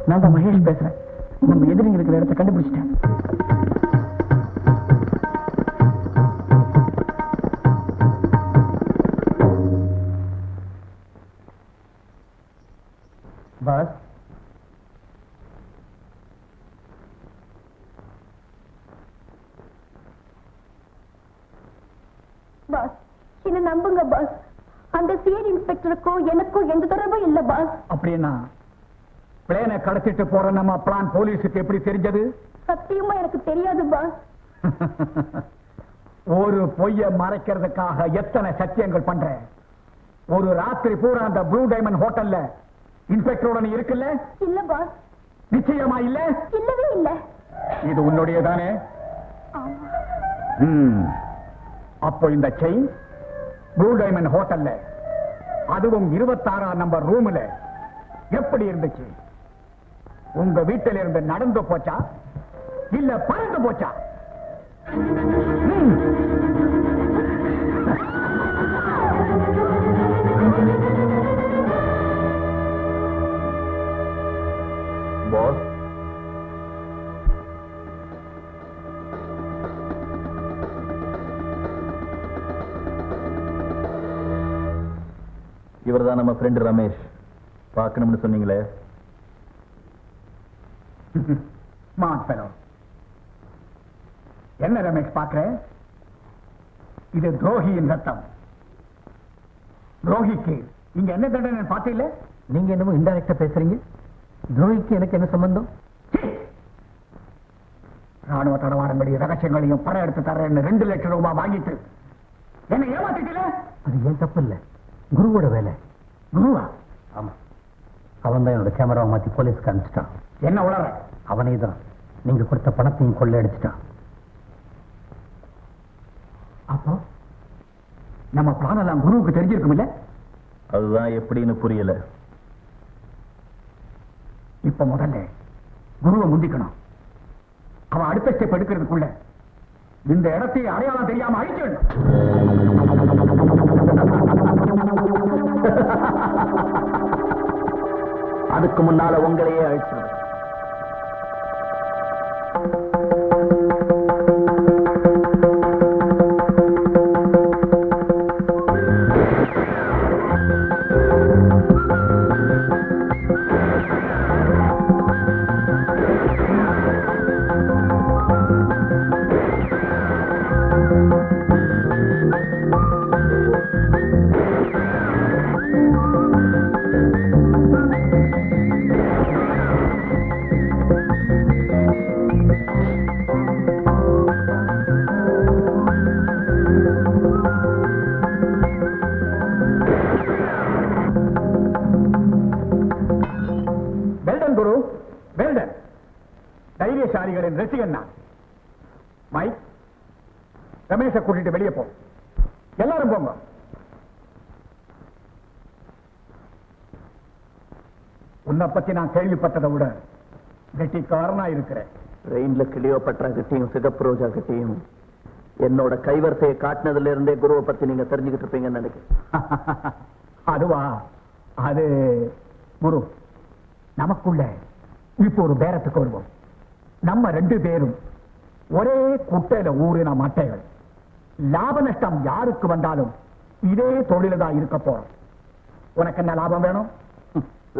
நான் தான் மகேஷ் பேசுறேன். நம்ம எதிரிங்க இருக்கிற இடத்தை கண்டுபிடிச்சிட்டேன். பாஸ், பாஸ் என்ன நம்புங்க பாஸ். அந்த சிஐடி இன்ஸ்பெக்டருக்கும் எனக்கும் எந்த தொடர்பும் இல்ல பாஸ். அப்படின்னா பிளேனை கடத்திட்டு போற நம்ம பிளான் போலீஸுக்கு எப்படி தெரிஞ்சது? சத்தியமா எனக்கு தெரியாது பாஸ். ஒரு பொய்ய மறைக்கிறதுக்காக எத்தனை சத்தியங்கள் பண்றேன். ஒரு ராத்திரி பூரா அந்த ப்ளூ டைமண்ட் ஹோட்டல்ல இன்ஸ்பெக்டரோட நீ இருக்குல்ல? இல்ல பாஸ். நிச்சயமா இல்ல? இல்லவே இல்ல. இது உன்னுடைய தானே? அப்போ இந்த செயின் ப்ளூ டைமண்ட் ஹோட்டல்ல, அதுவும் 26ஆம் நம்பர் ரூம்ல எப்படி இருந்துச்சு? உங்க வீட்டில இருந்து நடந்து போச்சா இல்ல பறந்து போச்சா? பாஸ், இவர்தான் நம்ம ஃப்ரெண்ட் ரமேஷ். பார்க்கணும்னு சொன்னீங்களே. என்ன ரமேஷ் பார்க்கிற? இது துரோகியின் ரத்தம். துரோகிக்கு இங்க என்ன தண்டனை பார்த்தீங்கள? நீங்க என்னமோ இன்டைரக்டா பேசுறீங்க. துரோகிக்கு எனக்கு என்ன சம்பந்தம்? ராணுவ தடவாடம்படி ரகசியங்களையும் பணம் எடுத்து தரேன்னு 2 லட்சம் ரூபாய் வாங்கிட்டு என்ன ஏமாத்திட்டீங்களே? அது ஏன் தப்பு இல்ல, குருவோட வேலை. குருவா? ஆமா, அவன் தான் என்னோட கேமராவை மாத்தி போலீஸ்க்கு அனுப்பிச்சிட்டான். என்ன உளற? அவனே தான் நீங்க கொடுத்த பணத்தையும் கொள்ளை அடிச்சிட்டான். அப்போ நம்ம பிளான் எல்லாம் குருவுக்கு தெரிஞ்சிருக்கும் இல்ல? அதுதான் எப்படின்னு புரியல. இப்ப முதல்ல குருவை முந்திக்கணும். அவன் அடுத்த ஸ்டெப் எடுக்கிறதுக்குள்ள இந்த இடத்தை அடையாளம் தெரியாம அழிச்சிடணும். அதுக்கு முன்னால உங்களையே அழிச்சிடும். தைரியசாலிகளின் ரசிகன் நான். மைக், ரமேஷை கூட்டிட்டு வெளியே போ. எல்லாரும் போங்க. உன்னை பத்தி நான் கேள்விப்பட்டதை விட கெட்டிக்காரனா இருக்கிறேன். ரெயின்ல கிளியோபட்ரா கிட்டையும் சிகப்பு ரோஜா கிட்டையும் என்னோட கைவரிசையை காட்டினதுல இருந்தே குருவை பத்தி நீங்க தெரிஞ்சுக்கிட்டு இருப்பீங்கன்னு நினைக்கிறேன். அதுவா? அது குரு, நமக்குள்ள இப்போ ஒரு பேரத்துக்கு வருவோம். நம்ம 2 பேரும் ஒரே குட்டையில ஊறின மட்டைகள். லாப நஷ்டம் யாருக்கு வந்தாலும் இதே தொழில தான் இருக்க போறோம். உனக்கு என்ன லாபம் வேணும்?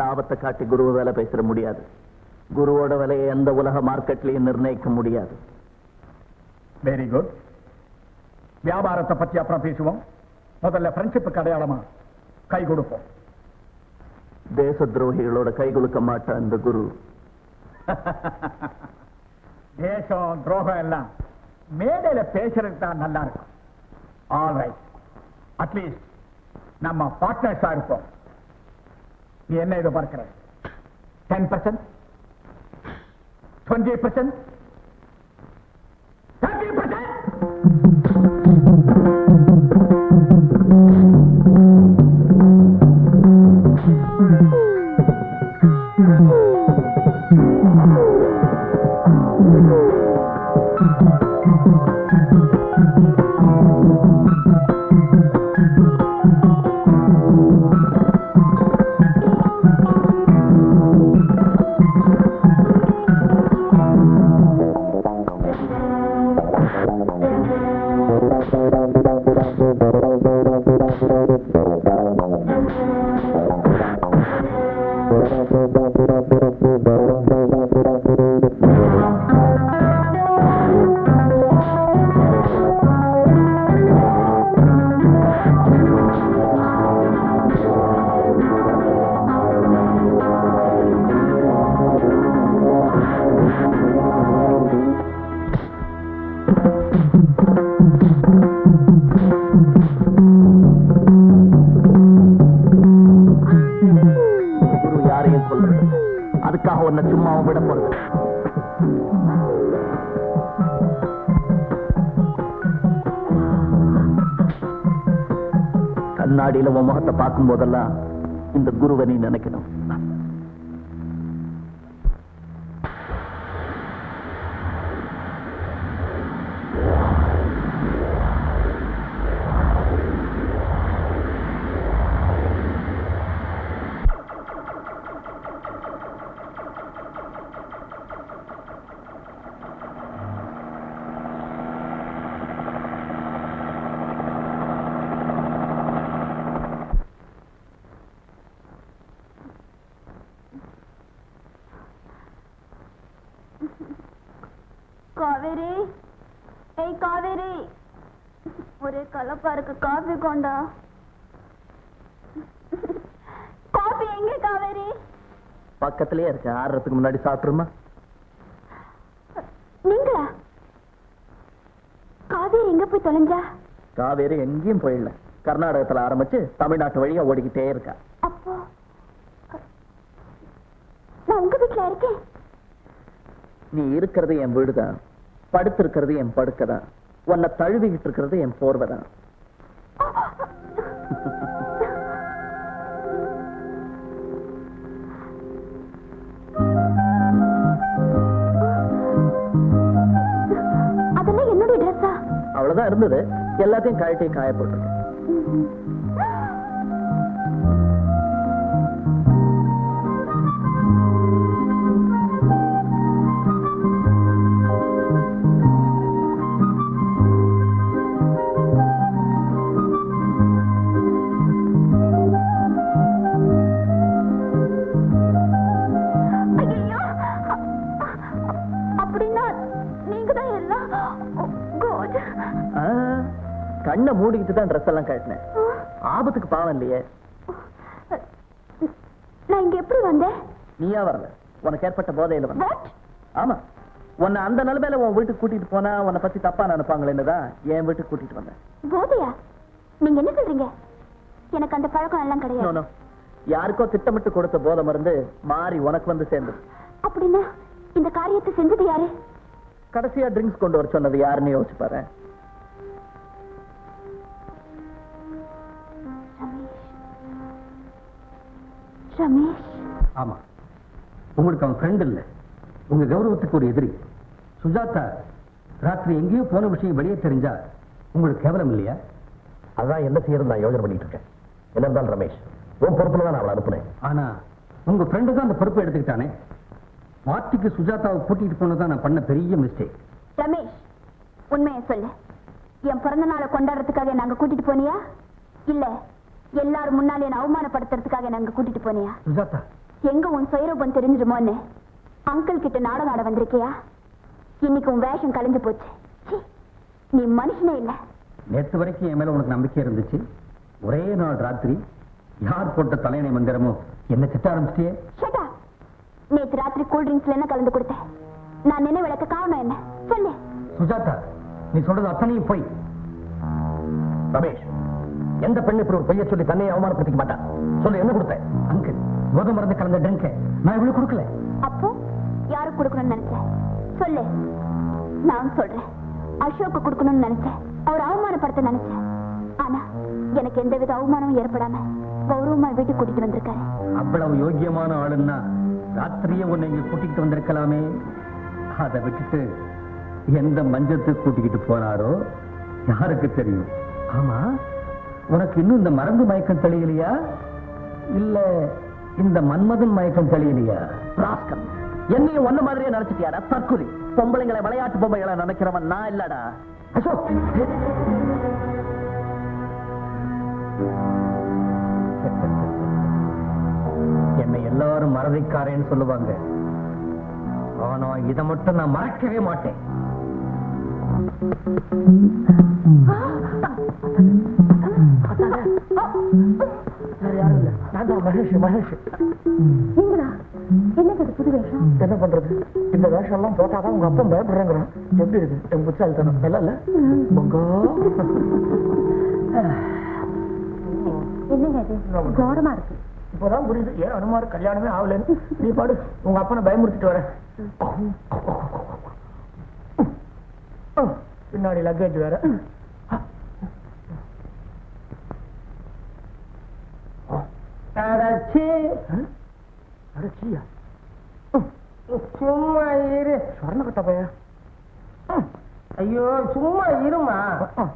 லாபத்தை காட்டி குருவை வேலை பேசிட முடியாது. குருவோட விலையை எந்த உலக மார்க்கெட்லயும் நிர்ணயிக்க முடியாது. Very good. வியாபாரத்தை பத்தி அப்புறம் பேசுவோம். முதல்ல ஃப்ரெண்ட்ஷிப்புக்கு அடையாளமா கை கொடுப்போம். தேச துரோகிகளோட கை கொடுக்க மாட்டான் இந்த குரு. தேசம் துரோகம் எல்லாம் மேடையில பேசுறதுக்கு தான் நல்லா இருக்கும். ஆல் ரைட், அட்லீஸ்ட் நம்ம பார்ட்னர்ஸா இருப்போம். நீ என்ன எதிர்பார்க்கிற? 10%, 20%, 30%? உன்னை சும்மாவும் விட போறது. கண்ணாடியில உன் முகத்தை பார்க்கும் போதெல்லாம் இந்த குருவை நீ நினைக்கணும். காவேரி, ஏய் காவேரி, ஒரே கலப்பா இருக்கு, காஃபி கொண்டா. காஃபி எங்க காவேரி? பக்கத்திலேயே இருக்க, ஆடுறதுக்கு முன்னாடி சாப்பிட்டுருமா? நீங்களா? காவேரி எங்க போய் தொலைஞ்சா? காவேரி எங்கேயும் போயிடல, கர்நாடகத்துல ஆரம்பிச்சு தமிழ்நாட்டு வழியா ஓடிக்கிட்டே இருக்கா. அப்போ நான் உங்க வீட்டுல இருக்கேன். நீ இருக்கிறது என் வீடுதான், படுத்திருக்கிறது என் படுக்கைதான், உன்னை தழுவிக்கிட்டு இருக்கிறது என் போர்வைதான். அதெல்லாம் என்னுடைய ட்ரெஸ்ஸா? அவ்வளவுதான் இருந்தது, எல்லாத்தையும் கழட்டி காய போட்டிருக்கேன். கண்ணை மூடிக்கிட்டு தான் ட்ரெஸ் எல்லாம் கட்டினேன். ஆபத்துக்கு பாவம் இல்லையே. நான் இங்க எப்படி வந்தேன்? நீயா வரல, உனக்கு ஏற்பட்ட போதையில வந்த. ஆமா, உன்னை அந்த நிலைமையில உன் வீட்டுக்கு கூட்டிட்டு போனா உன்னை பத்தி தப்பா நினைப்பாங்களேன்னுதான் என் வீட்டுக்கு கூட்டிட்டு வந்தேன். போதையா? நீங்க என்ன சொல்றீங்க? எனக்கு அந்த பழக்கம் எல்லாம் கிடையாது. யாருக்கோ திட்டமிட்டு கொடுத்த போதை மருந்து மாறி உனக்கு வந்து சேர்ந்தது. அப்படின்னா இந்த காரியத்தை செஞ்சது யாரு? கடைசியா ட்ரிங்க்ஸ் கொண்டு வர சொன்னது யாருன்னு யோசிச்சு பாரு. ரமேஷ். ஆமா, உங்களுக்கு அவன் ஃப்ரெண்ட் இல்ல, உங்க கௌரவத்துக்கு ஒரு எதிரி. சுஜாதா ராத்திரி எங்கேயோ போன விஷயம் வெளியே தெரிஞ்சா உங்களுக்கு கேவலம் இல்லையா? அதான் என்ன செய்யறது நான் யோசனை பண்ணிட்டு இருக்கேன். என்ன இருந்தாலும் ரமேஷ், உன் பொறுப்புல தான் நான் அவளை அனுப்புனேன். ஆனா உங்க ஃப்ரெண்டு தான் அந்த பொறுப்பை எடுத்துக்கிட்டானே. பார்ட்டிக்கு சுஜாதாவை கூட்டிட்டு போனதான் நான் பண்ண பெரிய மிஸ்டேக். ரமேஷ், உண்மையை சொல்லு. என் பிறந்த நாளை கொண்டாடுறதுக்காக நாங்க கூட்டிட்டு போனியா, இல்ல எல்லாரும் முன்னாலே என்ன அவமானப்படுத்துறதுக்காக நாங்க கூட்டிட்டு போனியா? சுஜாதா, எங்க உன் சுயரூபம் தெரிஞ்சிருமோன்னு அங்கிள் கிட்ட நாடகம் ஆட வந்திருக்கியா? இன்னைக்கு உன் வேஷம் கலைஞ்சு போச்சு. நீ மனுஷனே இல்ல. நேற்று வரைக்கும் என் மேல உனக்கு நம்பிக்கை இருந்துச்சு. ஒரே நாள் ராத்திரி யார் போட்ட தலையணை மந்திரமோ என்ன திட்ட ஆரம்பிச்சிட்டியே. Shut up. நேற்று ராத்திரி கூல் ட்ரிங்க்ஸ்ல என்ன கலந்து கொடுத்தேன்? நான் நினைவிழக்க காரணம் என்ன சொல்லு. சுஜாதா, நீ சொல்றது அத்தனையும் போய். ரமேஷ், எந்த பெண்ணு இப்படி ஒரு பொய்ய சொல்லி தன்னை அவமானப்படுத்திக்க மாட்டான்? சொல்லு, என்ன கொடுத்த? அங்கிள், போதை மருந்து கலந்த ட்ரிங்க் நான் இவ்வளவு கொடுக்கல. அப்போ யாருக்கு கொடுக்கணும்னு நினைச்சேன் சொல்லு. நான் சொல்றேன், அசோக்கு கொடுக்கணும்னு நினைச்சேன், அவர் அவமானப்படுத்த நினைச்சேன். ஆனா எனக்கு எந்தவித அவமானமும் ஏற்படாம கௌரவமா வீட்டுக்கு கூட்டிட்டு வந்திருக்காரு. அவ்வளவு யோக்கியமான ஆளுன்னா ராத்திரியே உன்னை இங்க கூட்டிட்டு வந்திருக்கலாமே. அதை விட்டுட்டு எந்த மஞ்சத்துக்கு கூட்டிக்கிட்டு போனாரோ யாருக்கு தெரியும்? ஆமா, உனக்கு இன்னும் இந்த மருந்து மயக்கம் தெளியலையா, இல்ல இந்த மன்மதன் மயக்கம் தெளியலையா? ராஸ்கல், என்னையும் ஒன்ன மாதிரியே நினைச்சிட்டியாடா தற்குறி. பொம்பளைங்களை விளையாட்டு பொம்மைகளை நினைக்கிறவன் நான் இல்லடா. அசோக், என்னை எல்லாரும் மறதிக்காரேன்னு சொல்லுவாங்க. ஆனா இதை மட்டும் நான் மறக்கவே மாட்டேன். என்னது புது வேஷம்? என்ன பண்றது, இந்த வேஷம் எல்லாம் போட்டாதான் உங்க அப்பா பயப்படுறாங்கிறான். எப்படி இருக்கு என் புத்தாலித்தனம்? நல்லா இல்ல? என்னங்க இது கோரமா இருக்கு? இப்பதான் புரியுது ஏன் அனுமார் கல்யாணமே ஆகலன்னு. நீ பாடு, உங்க அப்பனை பயமுறுத்திட்டு வர. பின்னாடி லக்கேஜ் வேற. அடச்சியா சும்மா இரு. சொர்ண கட்ட பைய. ஐயோ சும்மா இருமா.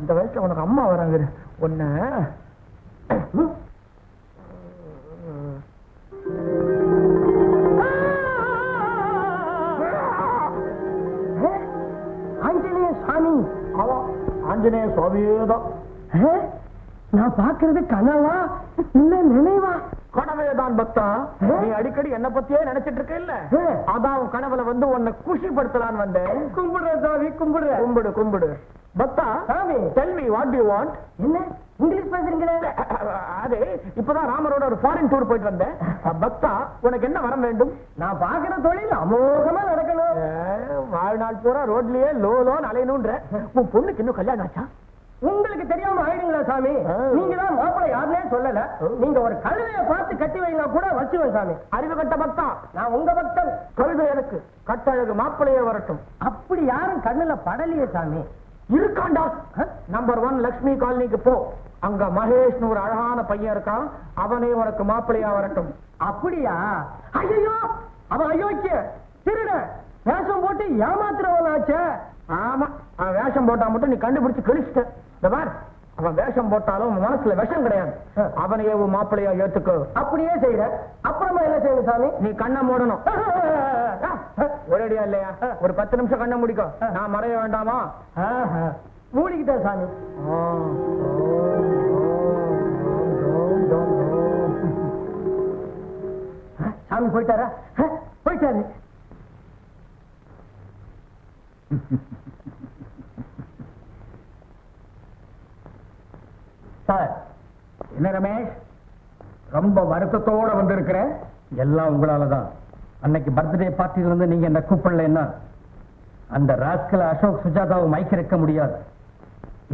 இந்த வயசுல உனக்கு அம்மா வராங்க ஒன்ன. ஆஞ்சநேய சாமி. ஆஞ்சநேய சுவாமியேதான். நான் பாக்குறது கனவா இல்ல நினைவா? கனவேதான் பக்தா. நீ அடிக்கடி என்ன பத்தியே நினைச்சிட்டு இருக்க இல்ல, அதான் உன் கனவுல வந்து உன்னை குஷிப்படுத்தலான்னு வந்தேன். கும்பிடுறேன் சாமி கும்பிடுறேன். கும்பிடு கும்பிடு. பக்தா, சாமி. tell me what do you want? என்ன இங்கிலீஷ் பேசுறீங்களே? அது இப்பதான் ராமரோட ஒரு ஃபாரின் டூர் போயிட்டு வந்தேன். பக்தா, உனக்கு என்ன வரம் வேண்டும்? நான் பாக்குற தொழில் அமோகமா நடக்கணும். வாழ்நாள் பூரா ரோட்லயே லோ லோன்னு அலையணும்ன்ற. உன் பொண்ணுக்கு இன்னும் கல்யாணம் ஆச்சா? உங்களுக்கு தெரியாம ஆயிடுங்களா சாமி? நீங்க தான் மாப்பிள்ளை யாருன்னே சொல்லல. நீங்க ஒரு கழுதைய பார்த்து கட்டி வைனா கூட வச்சுவேன் சாமி. அறிவு கட்ட பக்தா, நான் உங்க பக்தன். கழுதை எனக்கு, கட்டழகு மாப்பிள்ளையே வரட்டும். அப்படி யாரும் கண்ணுல படலையே சாமி. இருக்காண்டா. நம்பர் 1 லட்சுமி காலனிக்கு போ. அங்க மகேஷ்னு ஒரு அழகான பையன் இருக்கான். அவனே உனக்கு மாப்பிள்ளையா வரட்டும். அப்படியா? ஐயோ அவன் அயோக்கிய திருட வேஷம் போட்டு ஏமாத்துறவனாச்சே. ஆமா, அவன் வேஷம் போட்டா மட்டும் நீ கண்டுபிடிச்சு கழிச்சிட்ட. இந்த பார், அவன் வேஷம் போட்டாலும் அவன் மனசுல விஷம் கிடையாது. அவனையே உன் மாப்பிள்ளையா ஏத்துக்கோ. அப்படியே செய்யற. அப்புறமா என்ன செய்யணும் சாமி? நீ கண்ணை மூடணும். ஒரேடியா இல்லையா? ஒரு 10 நிமிஷம் கண்ணை முடிக்கும். நான் மறைய வேண்டாமா? மூடிக்கிட்டேன் சாமி. சாமி போயிட்டாரா? போயிட்டாரு. சார், என்ன ரமேஷ், ரொம்ப வருத்தத்தோட வந்திருக்கிற? எல்லாம் உங்களாலதான். அன்னைக்கு பர்த்டே பார்ட்டில இருந்து நீங்க என்ன கூப்பிடலன்னா அந்த ராஸ்கல் அசோக் சுஜாதாவை மைக்க முடியாது.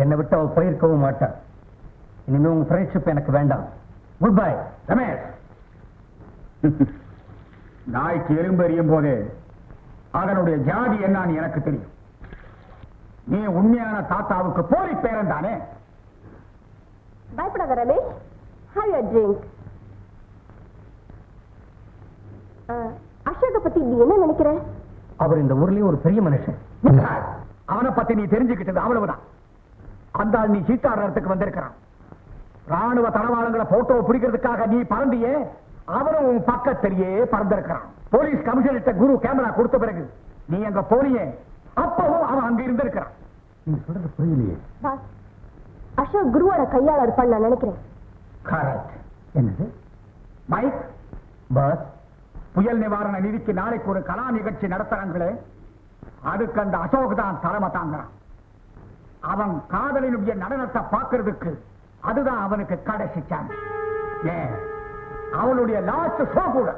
என்னை விட்டு அவ போயிருக்கவும் மாட்டார். இனிமே உங்க ஃப்ரெண்ட்ஷிப் எனக்கு வேண்டாம். Good bye. ரமேஷ், நாய்க்கு எறும்பு எறியும் போதே அதனுடைய ஜாதி என்னன்னு எனக்கு தெரியும். நீ உண்மையான தாத்தாவுக்கு போலி பேரன் தானே? பயப்படாத ரமேஷ். How you drink? அசோக பத்தி நீ என்ன நினைக்கிற? அவர் இந்த ஊர்லயே ஒரு பெரிய மனுஷன். அவனை பத்தி நீ தெரிஞ்சுக்கிட்டது அவ்வளவுதான். அந்த ஆள் நீ சீட்டாடுறதுக்கு வந்திருக்கிறான். ராணுவ தளவாளங்களை போட்டோ பிடிக்கிறதுக்காக நீ பறந்தியே, அவனும் உன் பக்கத்திலேயே பறந்திருக்கிறான். போலீஸ் கமிஷனர் குரு கேமரா கொடுத்த பிறகு நீ அங்க போனியே, அப்பவும் அவன் அங்க இருந்திருக்கிறான். நீங்க சொல்றது புரியலையே. பாஸ், அசோக் குருவோட கையாள இருப்பான்னு நான் நினைக்கிறேன். கரெக்ட். என்னது? மைக் பாஸ், புயல் நிவாரண நிதிக்கு நாளைக்கு ஒரு கலா நிகழ்ச்சி நடத்துறாங்களே, அதுக்கு அந்த அசோக் தான் தலைமை தாங்கிறான். அவன் காதலினுடைய நடனத்தை பார்க்கறதுக்கு அதுதான் அவனுக்கு கடைசி சான்ஸ். ஏன், அவனுடைய லாஸ்ட் ஷோ கூட